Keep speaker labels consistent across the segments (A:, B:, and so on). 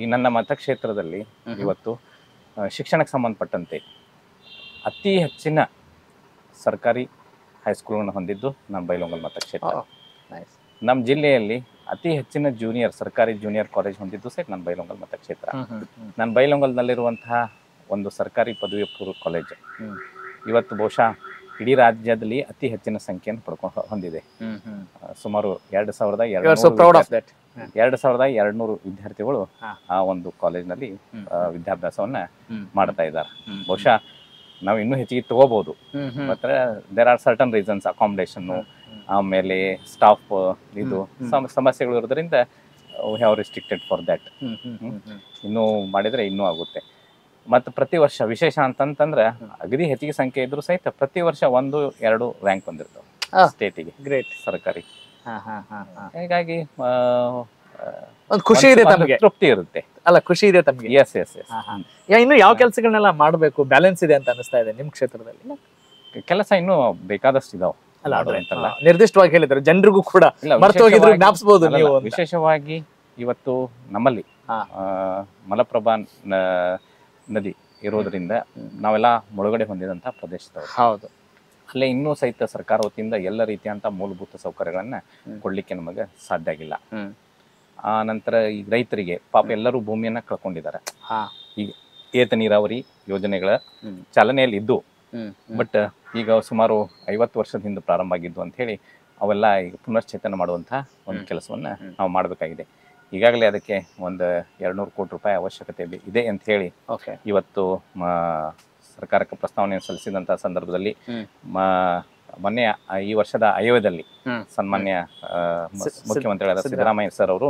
A: ಈ ನನ್ನ ಮತಕ್ಷೇತ್ರದಲ್ಲಿ ಇವತ್ತು ಶಿಕ್ಷಣಕ್ಕೆ ಸಂಬಂಧಪಟ್ಟಂತೆ ಅತಿ ಹೆಚ್ಚಿನ ಸರ್ಕಾರಿ ಹೈಸ್ಕೂಲ್ಗಳನ್ನು ಹೊಂದಿದ್ದು ನಮ್ಮ ಬೈಲಹೊಂಗಲ ಮತಕ್ಷೇತ್ರ. ನಮ್ಮ ಜಿಲ್ಲೆಯಲ್ಲಿ ಅತಿ ಹೆಚ್ಚಿನ ಸರ್ಕಾರಿ ಜೂನಿಯರ್ ಕಾಲೇಜ್ ಹೊಂದಿದ್ದು ಸಹಿತ ನನ್ನ ಬೈಲಹೊಂಗಲ ಮತಕ್ಷೇತ್ರ. ನನ್ನ ಬೈಲಹೊಂಗಲದಲ್ಲಿರುವಂತಹ ಒಂದು ಸರ್ಕಾರಿ ಪದವಿ ಪೂರ್ವ ಕಾಲೇಜ್ ಇವತ್ತು ಬಹುಶಃ ಇಡೀ ರಾಜ್ಯದಲ್ಲಿ ಅತಿ ಹೆಚ್ಚಿನ ಸಂಖ್ಯೆಯನ್ನು ಹೊಂದಿದೆ. ಸುಮಾರು 2200 ವಿದ್ಯಾರ್ಥಿಗಳು ಆ ಒಂದು ಕಾಲೇಜ್ನಲ್ಲಿ ವಿದ್ಯಾಭ್ಯಾಸವನ್ನ ಮಾಡ್ತಾ ಇದ್ದಾರೆ. ಬಹುಶಃ ನಾವು ಇನ್ನೂ ಹೆಚ್ಚಿಗೆ ತಗೋಬಹುದು. ಮತ್ತೆ there are certain reasons, accommodation, ಆಮೇಲೆ ಸ್ಟಾಫ್ ಇದು ಸಮಸ್ಯೆಗಳು ಇರೋದ್ರಿಂದ we have restricted for that. ಇನ್ನೂ ಮಾಡಿದ್ರೆ ಇನ್ನೂ ಆಗುತ್ತೆ. ಮತ್ತು ಪ್ರತಿ ವರ್ಷ ವಿಶೇಷ ಅಂತಂತಂದ್ರೆ ಅಗದಿ ಹೆಚ್ಚಿಗೆ ಸಂಖ್ಯೆ ಇದ್ರು ಸಹಿತ ಪ್ರತಿ ವರ್ಷ 1-2 ರ್ಯಾಂಕ್ ಬಂದಿರ್ತಾವೆ ಸ್ಟೇಟಿಗೆ. ಗ್ರೇಟ್ ಸರ್ಕಾರಿ. ಹೀಗಾಗಿ
B: ಒಂದು ಖುಷಿ ಇದೆ, ತಮಗೆ
A: ತೃಪ್ತಿ ಇರುತ್ತೆ
B: ಅಲ್ಲ, ಖುಷಿ ಇದೆ ತಮಗೆ.
A: Yes yes yes.
B: ಇನ್ನು ಯಾವ ಕೆಲಸಗಳನ್ನೆಲ್ಲ ಮಾಡಬೇಕು, ಬ್ಯಾಲೆನ್ಸ್ ಇದೆ ಅಂತ ಅನಿಸ್ತಾ ಇದೆ ನಿಮ್ಮ ಕ್ಷೇತ್ರದಲ್ಲಿ?
A: ಕೆಲಸ ಇನ್ನೂ ಬೇಕಾದಷ್ಟು ಇದಾವೆ.
B: ಅಲ್ಲ, ನಿರ್ದಿಷ್ಟವಾಗಿ ಹೇಳಿದ್ರೆ ಜನರಿಗೂ ಕೂಡ ಮರ್ತೋಗಿದ್ರು ಜ್ಞಾಪಿಸಬಹುದು ನೀವು.
A: ವಿಶೇಷವಾಗಿ ಇವತ್ತು ನಮ್ಮಲ್ಲಿ ಮಲಪ್ರಭಾ ನದಿ ಇರೋದ್ರಿಂದ ನಾವೆಲ್ಲ ಮುಳುಗಡೆ ಹೊಂದಿದಂತಹ ಪ್ರದೇಶದವರು.
B: ಹೌದು.
A: ಅಲ್ಲೇ ಇನ್ನೂ ಸಹಿತ ಸರ್ಕಾರ ವತಿಯಿಂದ ಎಲ್ಲ ರೀತಿಯಂತ ಮೂಲಭೂತ ಸೌಕರ್ಯಗಳನ್ನ ಕೊಡ್ಲಿಕ್ಕೆ ನಮಗೆ ಸಾಧ್ಯ ಆಗಿಲ್ಲ. ಆ ನಂತರ ಈಗ ರೈತರಿಗೆ ಪಾಪ ಎಲ್ಲರೂ ಭೂಮಿಯನ್ನ ಕಳ್ಕೊಂಡಿದ್ದಾರೆ. ಈಗ ಏತ ನೀರಾವರಿ ಯೋಜನೆಗಳ ಚಾಲನೆಯಲ್ಲಿ ಇದ್ದು, ಬಟ್ ಈಗ ಸುಮಾರು 50 ವರ್ಷದ ಹಿಂದೆ ಪ್ರಾರಂಭ ಆಗಿದ್ದು ಅಂತ ಹೇಳಿ ಅವೆಲ್ಲ ಈಗ ಪುನಶ್ಚೇತನ ಮಾಡುವಂತಹ ಒಂದು ಕೆಲಸವನ್ನ ನಾವು ಮಾಡಬೇಕಾಗಿದೆ. ಈಗಾಗಲೇ ಅದಕ್ಕೆ ಒಂದು 200 ಕೋಟಿ ರೂಪಾಯಿ ಅವಶ್ಯಕತೆ ಇದೆ ಅಂತ ಹೇಳಿ ಇವತ್ತು ಸರ್ಕಾರಕ್ಕೆ ಪ್ರಸ್ತಾವನೆಯನ್ನು ಸಲ್ಲಿಸಿದಂತ ಸಂದರ್ಭದಲ್ಲಿ ಮೊನ್ನೆ ಈ ವರ್ಷದ ಆಯವ್ಯದಲ್ಲಿ ಸನ್ಮಾನ್ಯ ಮುಖ್ಯಮಂತ್ರಿಗಳಾದ ಸಿದ್ದರಾಮಯ್ಯ ಸರ್ ಅವರು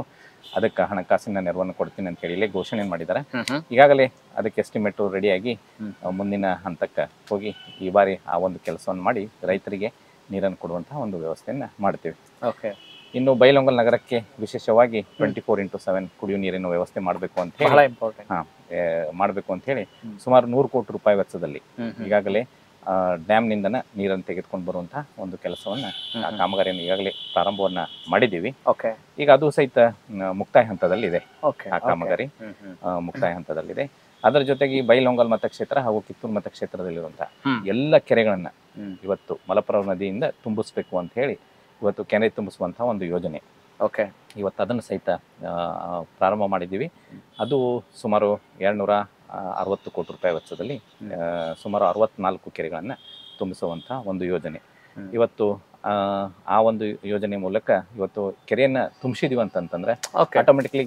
A: ಅದಕ್ಕೆ ಹಣಕಾಸಿನ ನೆರವನ್ನು ಕೊಡ್ತೀನಿ ಅಂತ ಹೇಳಿ ಘೋಷಣೆ ಮಾಡಿದ್ದಾರೆ. ಈಗಾಗಲೇ ಅದಕ್ಕೆ ಎಸ್ಟಿಮೇಟ್ ರೆಡಿಯಾಗಿ ಮುಂದಿನ ಹಂತಕ್ಕೆ ಹೋಗಿ ಈ ಬಾರಿ ಆ ಒಂದು ಕೆಲಸವನ್ನು ಮಾಡಿ ರೈತರಿಗೆ ನೀರನ್ನು ಕೊಡುವಂತಹ ಒಂದು ವ್ಯವಸ್ಥೆಯನ್ನ ಮಾಡ್ತೀವಿ. ಇನ್ನು ಬೈಲಹೊಂಗಲ ನಗರಕ್ಕೆ ವಿಶೇಷವಾಗಿ 24x7 ಕುಡಿಯುವ ನೀರಿನ ವ್ಯವಸ್ಥೆ ಮಾಡಬೇಕು ಅಂತ ಹೇಳಿ ಸುಮಾರು 100 ಕೋಟಿ ರೂಪಾಯಿ ವೆಚ್ಚದಲ್ಲಿ ಈಗಾಗಲೇ ಡ್ಯಾಮ್ ನಿಂದನ ನೀರನ್ನು ತೆಗೆದುಕೊಂಡು ಬರುವಂತಹ ಒಂದು ಕೆಲಸವನ್ನ ಕಾಮಗಾರಿಯನ್ನು ಈಗಾಗಲೇ ಪ್ರಾರಂಭವನ್ನ ಮಾಡಿದ್ದೀವಿ. ಈಗ ಅದು ಸಹಿತ ಮುಕ್ತಾಯ ಹಂತದಲ್ಲಿ ಇದೆ. ಆ ಕಾಮಗಾರಿ ಮುಕ್ತಾಯ ಹಂತದಲ್ಲಿದೆ. ಅದರ ಜೊತೆಗೆ ಬೈಲಹೊಂಗಲ ಮತಕ್ಷೇತ್ರ ಹಾಗೂ ಕಿತ್ತೂರು ಮತಕ್ಷೇತ್ರದಲ್ಲಿರುವಂತಹ ಎಲ್ಲ ಕೆರೆಗಳನ್ನ ಇವತ್ತು ಮಲಪ್ರಭಾ ನದಿಯಿಂದ ತುಂಬಿಸ್ಬೇಕು ಅಂತ ಹೇಳಿ ಇವತ್ತು ಕೆರೆ ತುಂಬಿಸುವಂತಹ ಒಂದು ಯೋಜನೆ ಇವತ್ತು ಅದನ್ನು ಸಹಿತ ಪ್ರಾರಂಭ ಮಾಡಿದ್ದೀವಿ. ಅದು ಸುಮಾರು 260 ಕೋಟಿ ರೂಪಾಯಿ ವೆಚ್ಚದಲ್ಲಿ ಸುಮಾರು 64 ಕೆರೆಗಳನ್ನು ತುಂಬಿಸುವಂತಹ ಒಂದು ಯೋಜನೆ. ಇವತ್ತು ಆ ಒಂದು ಯೋಜನೆ ಮೂಲಕ ಇವತ್ತು ಕೆರೆಯನ್ನ ತುಂಬಿಸಿದೀವಿ ಅಂತಂದ್ರೆ ಆಟೋಮೆಟಿಕ್ಲಿ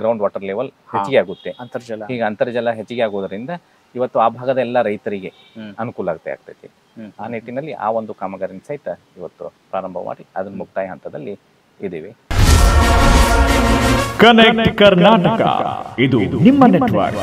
A: ಗ್ರೌಂಡ್ ವಾಟರ್ ಲೆವೆಲ್ ಹೆಚ್ಚಿಗೆ ಆಗುತ್ತೆ. ಈಗ ಅಂತರ್ಜಲ ಹೆಚ್ಚಿಗೆ ಆಗೋದ್ರಿಂದ ಇವತ್ತು ಆ ಭಾಗದ ಎಲ್ಲ ರೈತರಿಗೆ ಅನುಕೂಲ ಆಗ್ತೈತಿ. ಆ ನಿಟ್ಟಿನಲ್ಲಿ ಆ ಒಂದು ಕಾಮಗಾರಿನ ಸಹಿತ ಇವತ್ತು ಪ್ರಾರಂಭ ಮಾಡಿ ಅದನ್ನ ಮುಕ್ತಾಯ ಹಂತದಲ್ಲಿ ಇದ್ದೀವಿ.
C: ಕನೆಕ್ಟ್ ಕರ್ನಾಟಕ, ಇದು ನಿಮ್ಮ ನೆಟ್ವರ್ಕ್.